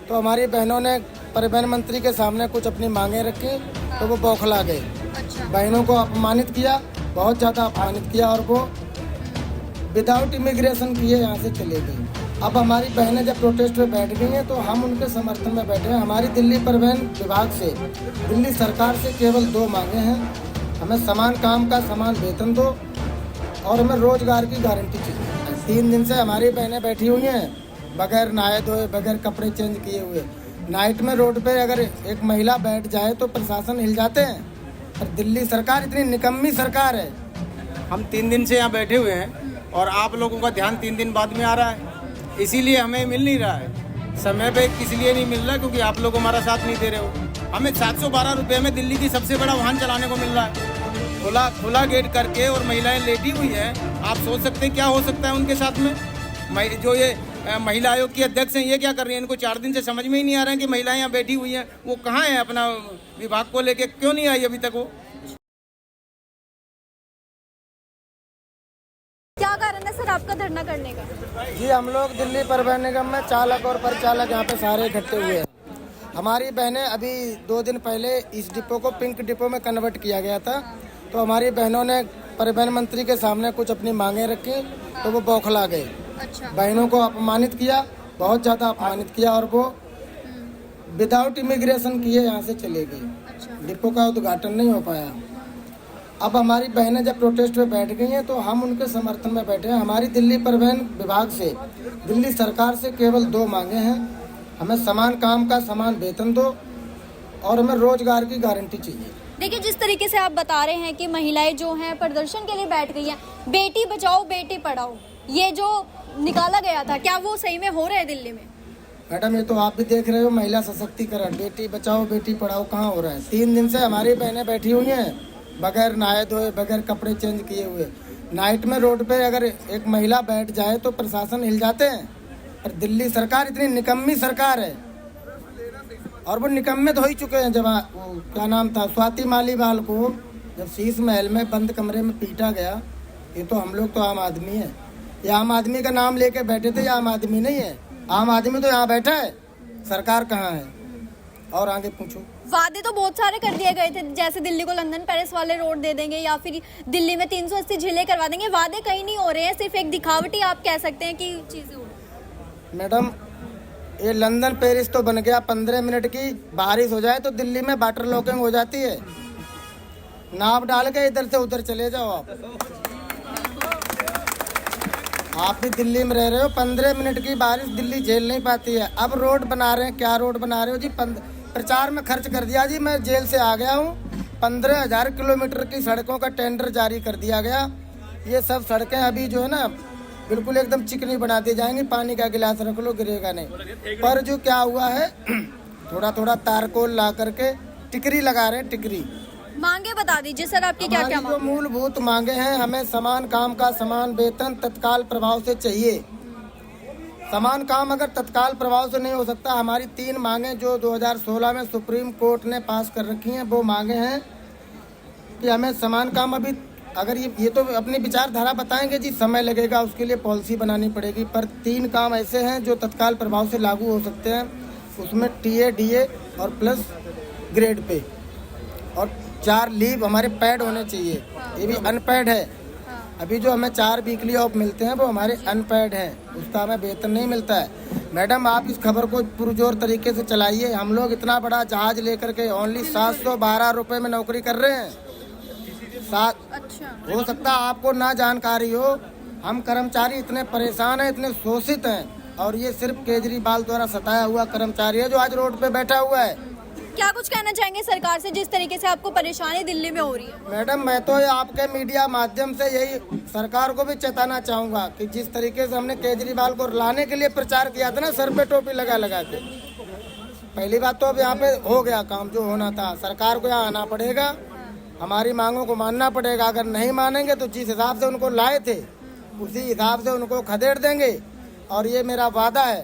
तो हमारी बहनों ने परिवहन मंत्री के सामने कुछ अपनी मांगे रखी तो वो बौखला गए। अच्छा। बहनों को अपमानित किया, बहुत ज़्यादा अपमानित किया और वो विदाउट इमिग्रेशन किए यहाँ से चले गई। अब हमारी बहनें जब प्रोटेस्ट में बैठ गई हैं तो हम उनके समर्थन में बैठे हैं। हमारी दिल्ली परिवहन विभाग से, दिल्ली सरकार से केवल 2 मांगे हैं। हमें समान काम का समान वेतन दो और हमें रोजगार की गारंटी चाहिए। 3 दिन से हमारी बहनें बैठी हुई हैं बगैर नहाए धोए, बगैर कपड़े चेंज किए हुए। नाइट में रोड पे अगर एक महिला बैठ जाए तो प्रशासन हिल जाते हैं। पर दिल्ली सरकार इतनी निकम्मी सरकार है। हम 3 दिन से यहाँ बैठे हुए हैं और आप लोगों का ध्यान 3 दिन बाद में आ रहा है, इसीलिए हमें मिल नहीं रहा है। समय पे इसलिए नहीं मिल रहा क्योंकि आप लोग हमारा साथ नहीं दे रहे हो। हमें 712 रुपये में दिल्ली की सबसे बड़ा वाहन चलाने को मिल रहा है, खुला गेट करके, और महिलाएं लेटी हुई हैं। आप सोच सकते हैं क्या हो सकता है उनके साथ में। जो ये महिला आयोग की अध्यक्ष हैं, ये क्या कर रही हैं? इनको 4 दिन से समझ में ही नहीं आ रहा है कि महिलाएं यहाँ बैठी हुई हैं, वो कहाँ हैं? अपना विभाग को लेके क्यों नहीं आई अभी तक वो? क्या कारण है सर आपका धरना करने का? जी, हम लोग दिल्ली परिवहन निगम में चालक और परिचालक यहाँ पे सारे इकट्ठे हुए हैं। हमारी बहनें अभी 2 दिन पहले इस डिपो को पिंक डिपो में कन्वर्ट किया गया था, तो हमारी बहनों ने परिवहन मंत्री के सामने कुछ अपनी मांगे रखी तो वो बौखला गए। अच्छा। बहनों को अपमानित किया, बहुत ज़्यादा अपमानित किया और वो विदाउट इमिग्रेशन किए यहाँ से चले गई। अच्छा। डिपो का उद्घाटन नहीं हो पाया। अब हमारी बहनें जब प्रोटेस्ट में बैठ गई हैं तो हम उनके समर्थन में बैठे हैं। हमारी दिल्ली परिवहन विभाग से, दिल्ली सरकार से केवल 2 मांगे हैं। हमें समान काम का समान वेतन दो और हमें रोजगार की गारंटी चाहिए। देखिए, जिस तरीके से आप बता रहे हैं कि महिलाएं जो हैं प्रदर्शन के लिए बैठ गई हैं, बेटी बचाओ बेटी पढ़ाओ, ये जो निकाला गया था, क्या वो सही में हो रहा है दिल्ली में? मैडम, ये तो आप भी देख रहे हो, महिला सशक्तिकरण, बेटी बचाओ बेटी पढ़ाओ कहाँ हो रहा है? 3 दिन से हमारी बहनें बैठी हुई हैं बगैर नहाए धोए, बगैर कपड़े चेंज किए हुए। नाइट में रोड पे अगर एक महिला बैठ जाए तो प्रशासन हिल जाते हैं। पर दिल्ली सरकार इतनी निकम्मी सरकार है, और वो निकम्मे तो हो ही चुके हैं। जब वो क्या नाम था, स्वाति मालीवाल को जब शीश महल में बंद कमरे में पीटा गया, ये तो हम लोग तो आम आदमी है। ये आम आदमी का नाम लेके बैठे थे, ये आम आदमी नहीं है। आम आदमी तो यहाँ बैठा है, सरकार कहाँ है? और आगे पूछो। वादे तो बहुत सारे कर दिए गए थे, जैसे दिल्ली को लंदन पेरिस वाले रोड दे देंगे या फिर दिल्ली में 380 झीलें करवा देंगे। वादे कहीं नहीं हो रहे हैं, सिर्फ एक दिखावटी आप कह सकते हैं कि चीजें हो रही। मैडम, ये लंदन पेरिस तो बन गया, 15 मिनट की बारिश हो जाए तो दिल्ली में वाटर लॉकिंग हो जाती है। नाव डाल के इधर से उधर चले जाओ। आप भी दिल्ली में रह रहे हो, 15 मिनट की बारिश दिल्ली झेल नहीं पाती है। अब रोड बना रहे हैं, क्या रोड बना रहे हो जी? प्रचार में खर्च कर दिया जी, मैं जेल से आ गया हूँ। 15,000 किलोमीटर की सड़कों का टेंडर जारी कर दिया गया। ये सब सड़कें अभी जो है ना बिल्कुल एकदम चिकनी बना दी जाएंगी, पानी का गिलास रख लो गिरेगा नहीं। पर जो क्या हुआ है, थोड़ा थोड़ा तारकोल ला करके टिकरी लगा रहे हैं, टिकरी। मांगे बता दीजिए सर, आपकी क्या क्या जो मूलभूत मांगे हैं, हमें समान काम का समान वेतन तत्काल प्रभाव से चाहिए। समान काम अगर तत्काल प्रभाव से नहीं हो सकता, हमारी 3 मांगे जो 2016 में सुप्रीम कोर्ट ने पास कर रखी हैं, वो मांगे हैं कि हमें समान काम अभी अगर ये तो अपनी विचारधारा बताएंगे जी, समय लगेगा, उसके लिए पॉलिसी बनानी पड़ेगी। पर 3 काम ऐसे हैं जो तत्काल प्रभाव से लागू हो सकते हैं। उसमें टीए, डीए और प्लस ग्रेड पे, और 4 लीव हमारे पैड होने चाहिए। ये भी अनपैड है। अभी जो हमें 4 वीकली ऑफ मिलते हैं वो हमारे अनपैड हैं, उसका हमें वेतन नहीं मिलता है। मैडम, आप इस खबर को पुरजोर तरीके से चलाइए। हम लोग इतना बड़ा जहाज लेकर के ओनली 712 रुपये में नौकरी कर रहे हैं। अच्छा। हो सकता है आपको ना जानकारी हो, हम कर्मचारी इतने परेशान हैं, इतने शोषित हैं, और ये सिर्फ केजरीवाल द्वारा सताया हुआ कर्मचारी है जो आज रोड पे बैठा हुआ है। क्या कुछ कहना चाहेंगे सरकार से, जिस तरीके से आपको परेशानी दिल्ली में हो रही है? मैडम, मैं तो आपके मीडिया माध्यम से यही सरकार को भी चेताना चाहूँगा कि जिस तरीके से हमने केजरीवाल को लाने के लिए प्रचार किया था ना, सर पे टोपी लगा लगा के, पहली बात तो अब यहाँ पे हो गया काम जो होना था। सरकार को यहाँ आना पड़ेगा, हमारी मांगों को मानना पड़ेगा। अगर नहीं मानेंगे तो जिस हिसाब से उनको लाए थे उसी हिसाब से उनको खदेड़ देंगे। और ये मेरा वादा है,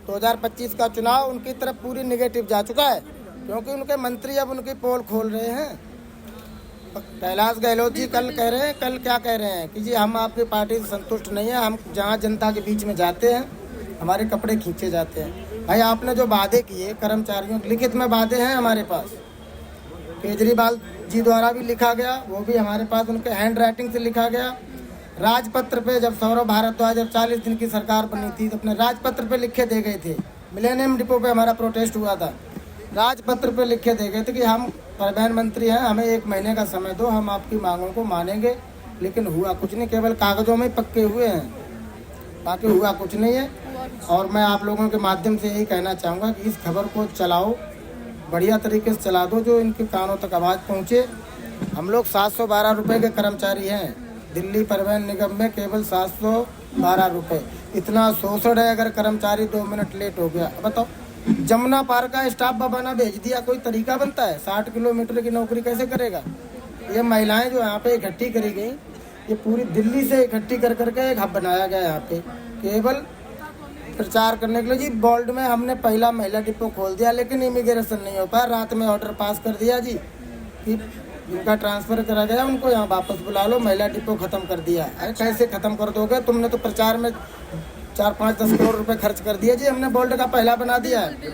2025 का चुनाव उनकी तरफ पूरी निगेटिव जा चुका है, क्योंकि उनके मंत्री अब उनकी पोल खोल रहे हैं। कैलाश गहलोत जी कल क्या कह रहे हैं कि जी हम आपकी पार्टी से संतुष्ट नहीं है, हम जहाँ जनता के बीच में जाते हैं हमारे कपड़े खींचे जाते हैं। भाई आपने जो वादे किए कर्मचारियों लिखित में वादे हैं हमारे पास, केजरीवाल जी द्वारा भी लिखा गया, वो भी हमारे पास उनके हैंड राइटिंग से लिखा गया। राजपत्र पे जब सौरभ भारद्वाज जब 40 दिन की सरकार बनी थी तो अपने राजपत्र पे लिखे दे गए थे, मिलेनियम डिपो पे हमारा प्रोटेस्ट हुआ था, राजपत्र पे लिखे दे गए थे कि हम परिवहन मंत्री हैं, हमें 1 महीने का समय दो, हम आपकी मांगों को मानेंगे। लेकिन हुआ कुछ नहीं, केवल कागजों में पक्के हुए हैं, बाकी हुआ कुछ नहीं है। और मैं आप लोगों के माध्यम से यही कहना चाहूँगा कि इस खबर को चलाओ, बढ़िया तरीके से चला दो, जो इनके कानों तक आवाज़ पहुँचे। हम लोग 712 रुपये के कर्मचारी हैं, दिल्ली परिवहन निगम में केवल 712 रुपये। इतना शोषण है, अगर कर्मचारी 2 मिनट लेट हो गया, बताओ जमुना पार का स्टाफ बबाना भेज दिया, कोई तरीका बनता है? 60 किलोमीटर की नौकरी कैसे करेगा? ये महिलाएं जो यहाँ पे इकट्ठी करी गई, ये पूरी दिल्ली से इकट्ठी कर करके एक हब बनाया गया यहाँ पे केवल प्रचार करने के लिए। जी बोल्ड में हमने पहला महिला डिपो खोल दिया, लेकिन इमिग्रेशन नहीं हो पाया। रात में ऑर्डर पास कर दिया जी कि जिनका ट्रांसफर करा गया उनको यहाँ वापस बुला लो, महिला डिपो खत्म कर दिया। अरे कैसे खत्म कर दोगे? तुमने तो प्रचार में 4-5-10 करोड़ रुपए खर्च कर दिए जी, हमने बोल्ड का पहला बना दिया है,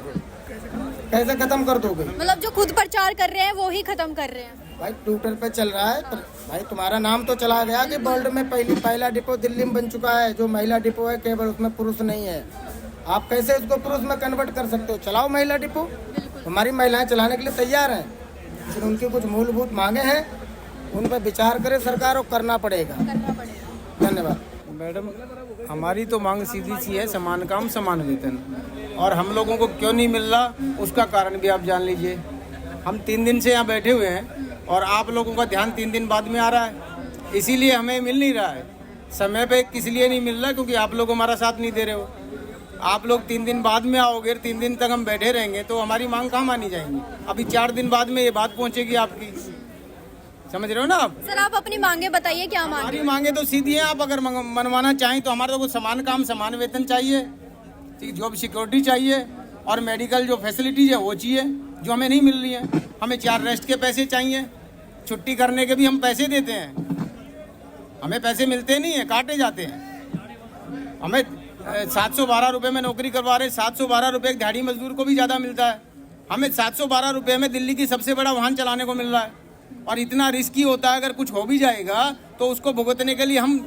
कैसे खत्म कर दोगे? मतलब जो खुद प्रचार कर रहे हैं वो ही खत्म कर रहे हैं। भाई ट्विटर पे चल रहा है, भाई तुम्हारा नाम तो चला गया कि बोल्ड में पहला डिपो दिल्ली में बन चुका है, जो महिला डिपो है केवल उसमें पुरुष नहीं है। आप कैसे उसको पुरुष में कन्वर्ट कर सकते हो? चलाओ महिला डिपो, हमारी महिलाएं चलाने के लिए तैयार हैं, लेकिन उनकी कुछ मूलभूत मांगे हैं, उन पर विचार करे सरकार को, करना पड़ेगा। धन्यवाद। मैडम, हमारी तो मांग सीधी सी है, समान काम समान वेतन, और हम लोगों को क्यों नहीं मिल रहा उसका कारण भी आप जान लीजिए। हम 3 दिन से यहाँ बैठे हुए हैं और आप लोगों का ध्यान 3 दिन बाद में आ रहा है, इसीलिए हमें मिल नहीं रहा है समय पे। किस लिए नहीं मिल रहा? क्योंकि आप लोग हमारा साथ नहीं दे रहे हो। आप लोग 3 दिन बाद में आओगे, 3 दिन तक हम बैठे रहेंगे तो हमारी मांग कहाँ मानी जाएंगी? अभी 4 दिन बाद में ये बात पहुँचेगी आपकी, समझ रहे हो ना आप? सर आप अपनी मांगे बताइए, क्या मांगे? हमारी मांगे तो सीधी है, आप अगर मनवाना चाहें तो हमारा तो कुछ समान काम समान वेतन चाहिए, जॉब सिक्योरिटी चाहिए, और मेडिकल जो फैसिलिटीज है वो चाहिए, जो हमें नहीं मिल रही है। हमें 4 रेस्ट के पैसे चाहिए, छुट्टी करने के भी हम पैसे देते हैं, हमें पैसे मिलते नहीं है, काटे जाते हैं। हमें 712 रुपये में नौकरी करवा रहे, 712 रुपये दिहाड़ी मजदूर को भी ज़्यादा मिलता है, हमें 712 रुपये में दिल्ली की सबसे बड़ा वाहन चलाने को मिल रहा है। और इतना रिस्की होता है, अगर कुछ हो भी जाएगा तो उसको भुगतने के लिए हम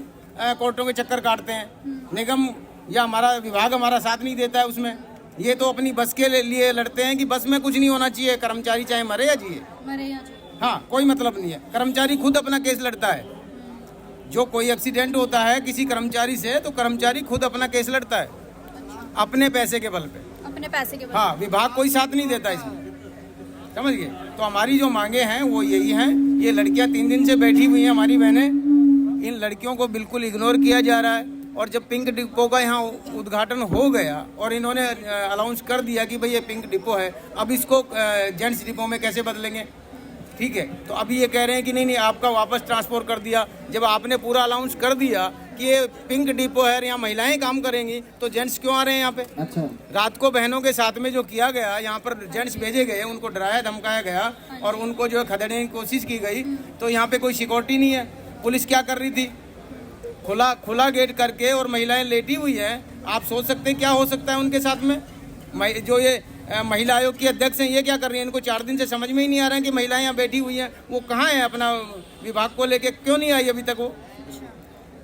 कोर्टों के चक्कर काटते हैं। निगम या हमारा विभाग हमारा साथ नहीं देता है उसमें। ये तो अपनी बस के लिए लड़ते हैं कि बस में कुछ नहीं होना चाहिए, कर्मचारी चाहे मरे या जिए, हाँ कोई मतलब नहीं है। कर्मचारी खुद अपना केस लड़ता है, जो कोई एक्सीडेंट होता है किसी कर्मचारी से तो कर्मचारी खुद अपना केस लड़ता है अपने पैसे के बल पे, अपने पैसे के बल। हाँ, विभाग कोई साथ नहीं देता इसमें, समझ गए? तो हमारी जो मांगे हैं वो यही हैं। ये लड़कियां 3 दिन से बैठी हुई हैं, हमारी बहनें, इन लड़कियों को बिल्कुल इग्नोर किया जा रहा है। और जब पिंक डिपो का यहाँ उद्घाटन हो गया और इन्होंने अनाउंस कर दिया कि भाई ये पिंक डिपो है, अब इसको जेंट्स डिपो में कैसे बदलेंगे? ठीक है, तो अभी ये कह रहे हैं कि नहीं आपका वापस ट्रांसफर कर दिया। जब आपने पूरा अनाउंस कर दिया कि ये पिंक डिपो है, यहाँ महिलाएं काम करेंगी, तो जेंट्स क्यों आ रहे हैं यहाँ पे? अच्छा, रात को बहनों के साथ में जो किया गया, यहाँ पर जेंट्स भेजे गए, उनको डराया धमकाया गया और उनको जो है खदेड़ने की कोशिश की गई। तो यहाँ पे कोई सिक्योरिटी नहीं है। पुलिस क्या कर रही थी? खुला गेट करके, और महिलाएं लेटी हुई हैं। आप सोच सकते हैं क्या हो सकता है उनके साथ में। जो ये महिला आयोग की अध्यक्ष हैं, ये क्या कर रही हैं? इनको 4 दिन से समझ में ही नहीं आ रहा है कि महिलाएं यहाँ बैठी हुई हैं, वो कहाँ है? अपना विभाग को लेके क्यों नहीं आई अभी तक? वो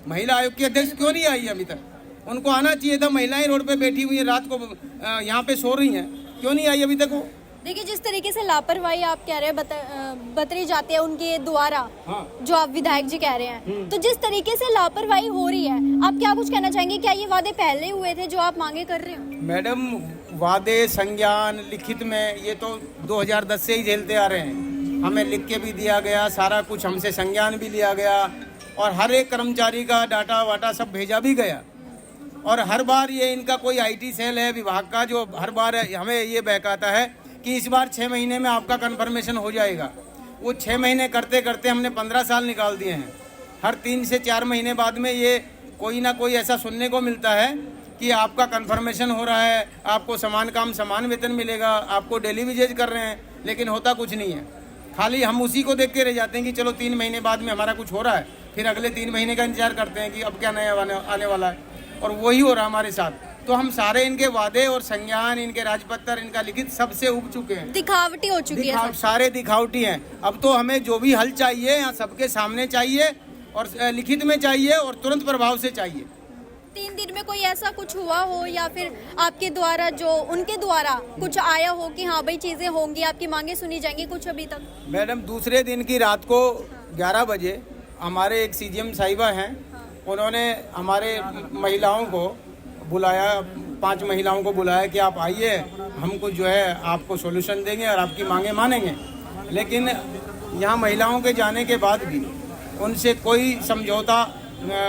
महिला आयोग की अध्यक्ष क्यों नहीं आई अभी तक? उनको आना चाहिए था। महिलाएं रोड पे बैठी हुई हैं, रात को यहाँ पे सो रही हैं, क्यों नहीं आई अभी तक वो? देखिए, जिस तरीके से लापरवाही आप कह रहे हैं बतरी जाती है उनके द्वारा, हाँ। जो आप विधायक जी कह रहे हैं, तो जिस तरीके से लापरवाही हो रही है, आप क्या कुछ कहना चाहेंगे? क्या ये वादे पहले हुए थे जो आप मांगे कर रहे हो? मैडम, वादे संज्ञान लिखित में ये तो 2010 से ही झेलते आ रहे हैं। हमें लिख के भी दिया गया, सारा कुछ हमसे संज्ञान भी लिया गया, और हर एक कर्मचारी का डाटा वाटा सब भेजा भी गया। और हर बार ये इनका कोई IT सेल है विभाग का, जो हर बार हमें ये बहकाता है कि इस बार 6 महीने में आपका कन्फर्मेशन हो जाएगा। वो 6 महीने करते करते हमने 15 साल निकाल दिए हैं। हर 3 से 4 महीने बाद में ये कोई ना कोई ऐसा सुनने को मिलता है कि आपका कन्फर्मेशन हो रहा है, आपको समान काम समान वेतन मिलेगा, आपको डेली वेजेज कर रहे हैं, लेकिन होता कुछ नहीं है। खाली हम उसी को देख के रह जाते हैं कि चलो 3 महीने बाद में हमारा कुछ हो रहा है, फिर अगले 3 महीने का इंतजार करते हैं कि अब क्या नया आने वाला है, और वही हो रहा है हमारे साथ। तो हम सारे इनके वादे और संज्ञान, इनके राजपत्र, इनका लिखित सबसे उब चुके हैं। दिखावटी हो चुकी है सब। सारे दिखावटी हैं। अब तो हमें जो भी हल चाहिए यहाँ सबके सामने चाहिए और लिखित में चाहिए और तुरंत प्रभाव से चाहिए। 3 दिन में कोई ऐसा कुछ हुआ हो या फिर आपके द्वारा जो उनके द्वारा कुछ आया हो कि हाँ भाई चीजें होंगी, आपकी मांगे सुनी जाएंगी, कुछ अभी तक? मैडम, दूसरे दिन की रात को 11 बजे हमारे एक सीजीएम साहिबा हैं, उन्होंने हमारे महिलाओं को बुलाया, 5 महिलाओं को बुलाया कि आप आइए, हमको जो है आपको सॉल्यूशन देंगे और आपकी मांगे मानेंगे। लेकिन यहाँ महिलाओं के जाने के बाद भी उनसे कोई समझौता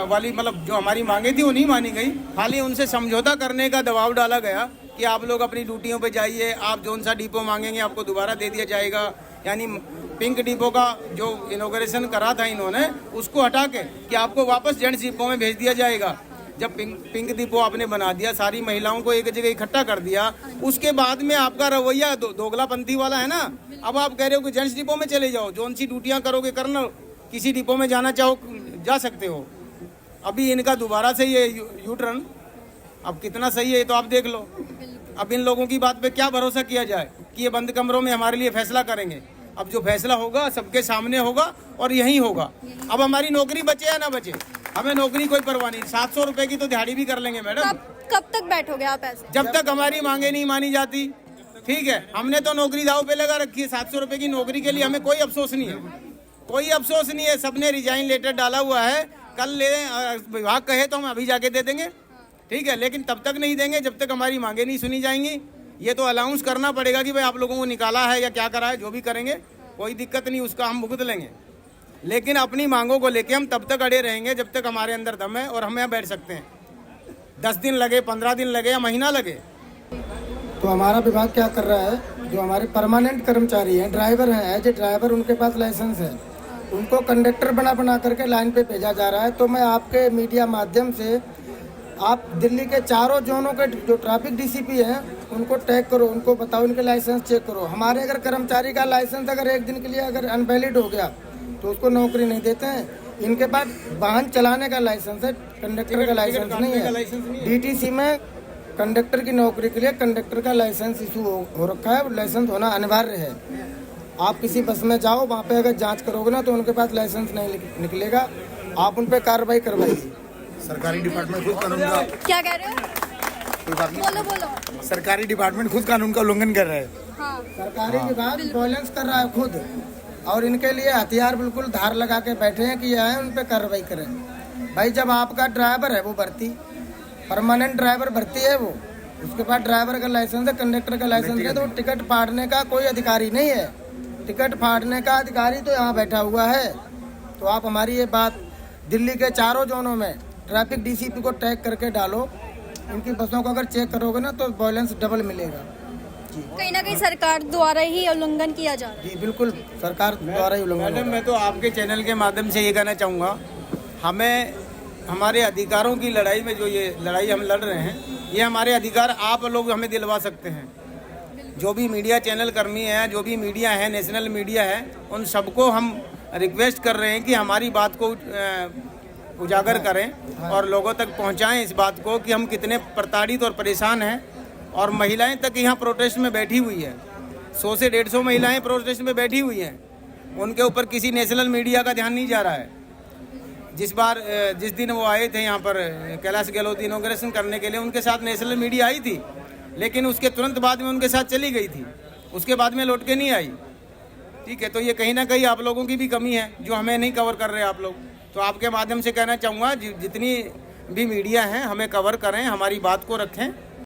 वाली, मतलब जो हमारी मांगे थी वो नहीं मानी गई। खाली उनसे समझौता करने का दबाव डाला गया कि आप लोग अपनी ड्यूटियों पे जाइए, आप जो सा डिपो मांगेंगे आपको दोबारा दे दिया जाएगा। यानी पिंक डिपो का जो इनॉग्रेशन करा था इन्होंने, उसको हटा के कि आपको वापस जेंट्स डिपो में भेज दिया जाएगा। जब पिंक डिपो आपने बना दिया, सारी महिलाओं को एक जगह इकट्ठा कर दिया, उसके बाद में आपका रवैया दोगलापंथी वाला है ना। अब आप कह रहे हो कि जेंट्स डिपो में चले जाओ, जो सी ड्यूटियाँ करोगे करना, किसी डिपो में जाना चाहो जा सकते हो। अभी इनका दोबारा से ये यू टर्न, अब कितना सही है ये तो आप देख लो। अब इन लोगों की बात पे क्या भरोसा किया जाए कि ये बंद कमरों में हमारे लिए फैसला करेंगे। अब जो फैसला होगा सबके सामने होगा और यही होगा। अब हमारी नौकरी बचे या ना बचे, हमें नौकरी कोई परवाह नहीं। 700 रुपए की तो दिहाड़ी भी कर लेंगे मैडम। कब तक बैठोगे आप ऐसे? जब तक हमारी मांगे नहीं मानी जाती। ठीक है, हमने तो नौकरी दाव पे लगा रखी है। 700 रुपए की नौकरी के लिए हमें कोई अफसोस नहीं है, कोई अफसोस नहीं है। सबने रिजाइन लेटर डाला हुआ है, कल ले विभाग कहे तो हम अभी जाके दे देंगे। ठीक है, लेकिन तब तक नहीं देंगे जब तक हमारी मांगे नहीं सुनी जाएंगी। ये तो अनाउंस करना पड़ेगा कि भाई आप लोगों को निकाला है या क्या करा है, जो भी करेंगे कोई दिक्कत नहीं, उसका हम भुगत लेंगे। लेकिन अपनी मांगों को लेके हम तब तक अड़े रहेंगे जब तक हमारे अंदर दम है और हम यहाँ बैठ सकते हैं। 10 दिन लगे, 15 दिन लगे या महीना लगे। तो हमारा विभाग क्या कर रहा है, जो हमारे परमानेंट कर्मचारी हैं, ड्राइवर हैं, एज ए ड्राइवर उनके पास लाइसेंस है, उनको कंडक्टर बना करके लाइन पे भेजा जा रहा है। तो मैं आपके मीडिया माध्यम से आप दिल्ली के चारों जोनों के जो ट्रैफिक डीसीपी हैं उनको टैग करो, उनको बताओ, इनके लाइसेंस चेक करो। हमारे अगर कर्मचारी का लाइसेंस अगर एक दिन के लिए अगर अनवैलिड हो गया तो उसको नौकरी नहीं देते हैं। इनके पास वाहन चलाने का लाइसेंस है, कंडक्टर का लाइसेंस नहीं है। डीटीसी में कंडक्टर की नौकरी के लिए कंडक्टर का लाइसेंस इशू हो रखा है, लाइसेंस होना अनिवार्य है। आप किसी बस में जाओ, वहाँ पे अगर जांच करोगे ना तो उनके पास लाइसेंस नहीं निकलेगा, आप उन पे कार्रवाई करवाइए। सरकारी डिपार्टमेंट खुद कानून का, क्या कह रहे हो? बोलो। सरकारी डिपार्टमेंट खुद कानून का उल्लंघन कर रहा है। हाँ। सरकारी विभाग वायलेंस कर रहा है खुद, और इनके लिए हथियार बिल्कुल धार लगा के बैठे हैं कि यह है उन पे कार्रवाई करें। भाई जब आपका ड्राइवर है वो भर्ती, परमानेंट ड्राइवर भर्ती है, वो उसके पास ड्राइवर का लाइसेंस है, कंडक्टर का लाइसेंस है, तो टिकट फाड़ने का कोई अधिकारी नहीं है। टिकट फाड़ने का अधिकारी तो यहाँ बैठा हुआ है। तो आप हमारी ये बात दिल्ली के चारों जोनों में ट्रैफिक डीसीपी को टैग करके डालो। इनकी बसों को अगर चेक करोगे ना तो वायलेंस डबल मिलेगा। कहीं ना कहीं सरकार द्वारा ही उल्लंघन किया जा रहा है। जी बिल्कुल, सरकार द्वारा ही उल्लंघन। मैडम, मैं तो आपके चैनल के माध्यम से ये कहना चाहूँगा, हमें हमारे अधिकारों की लड़ाई में जो ये लड़ाई हम लड़ रहे हैं, ये हमारे अधिकार आप लोग हमें दिलवा सकते हैं। जो भी मीडिया चैनल कर्मी हैं, जो भी मीडिया है, नेशनल मीडिया है, उन सबको हम रिक्वेस्ट कर रहे हैं कि हमारी बात को उजागर करें और लोगों तक पहुंचाएं इस बात को कि हम कितने प्रताड़ित और परेशान हैं। और महिलाएं तक यहाँ प्रोटेस्ट में बैठी हुई है, 100 से 150 महिलाएं प्रोटेस्ट में बैठी हुई हैं। उनके ऊपर किसी नेशनल मीडिया का ध्यान नहीं जा रहा है। जिस दिन वो आए थे यहाँ पर कैलाश गहलोत इनॉग्रेशन करने के लिए, उनके साथ नेशनल मीडिया आई थी, लेकिन उसके तुरंत बाद में उनके साथ चली गई थी, उसके बाद में लौट के नहीं आई। ठीक है, तो ये कहीं ना कहीं आप लोगों की भी कमी है जो हमें नहीं कवर कर रहे आप लोग। तो आपके माध्यम से कहना चाहूँगा जितनी भी मीडिया हैं हमें कवर करें, हमारी बात को रखें